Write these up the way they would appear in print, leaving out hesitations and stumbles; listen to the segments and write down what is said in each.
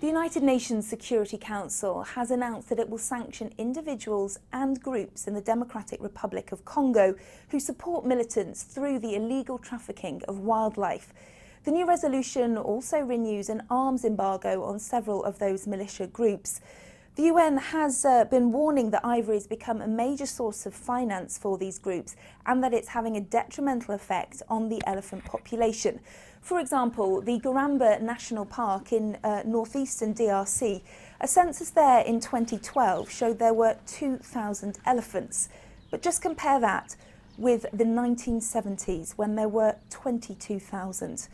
The United Nations Security Council has announced that it will sanction individuals and groups in the Democratic Republic of Congo who support militants through the illegal trafficking of wildlife. The new resolution also renews an arms embargo on several of those militia groups. The UN has been warning that ivory has become a major source of finance for these groups and that it's having a detrimental effect on the elephant population. For example, the Garamba National Park in northeastern DRC, a census there in 2012 showed there were 2,000 elephants. But just compare that with the 1970s when there were 22,000.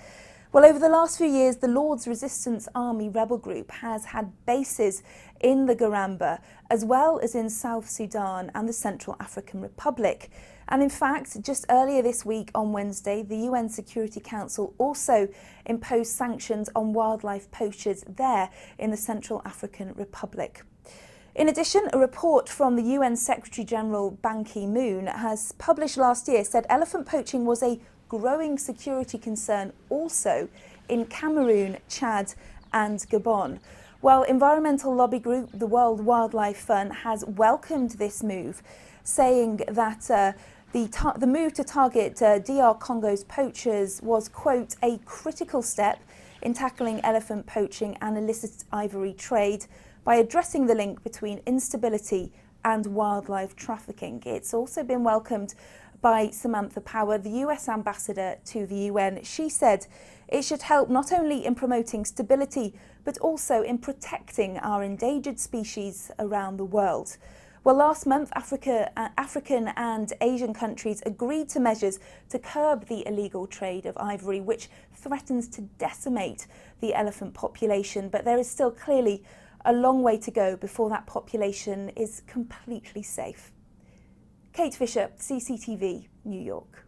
Well, over the last few years, the Lord's Resistance Army rebel group has had bases in the Garamba, as well as in South Sudan and the Central African Republic. And in fact, just earlier this week on Wednesday, the UN Security Council also imposed sanctions on wildlife poachers there in the Central African Republic. In addition, a report from the UN Secretary-General Ban Ki-moon has published last year said elephant poaching was a growing security concern also in Cameroon, Chad and Gabon. Well, environmental lobby group the World Wildlife Fund has welcomed this move, saying that the move to target DR Congo's poachers was, quote, a critical step in tackling elephant poaching and illicit ivory trade by addressing the link between instability and wildlife trafficking. It's also been welcomed by Samantha Power, the US ambassador to the UN. She said it should help not only in promoting stability, but also in protecting our endangered species around the world. Well, last month, African and Asian countries agreed to measures to curb the illegal trade of ivory, which threatens to decimate the elephant population. But there is still clearly a long way to go before that population is completely safe. Kate Fisher, CCTV, New York.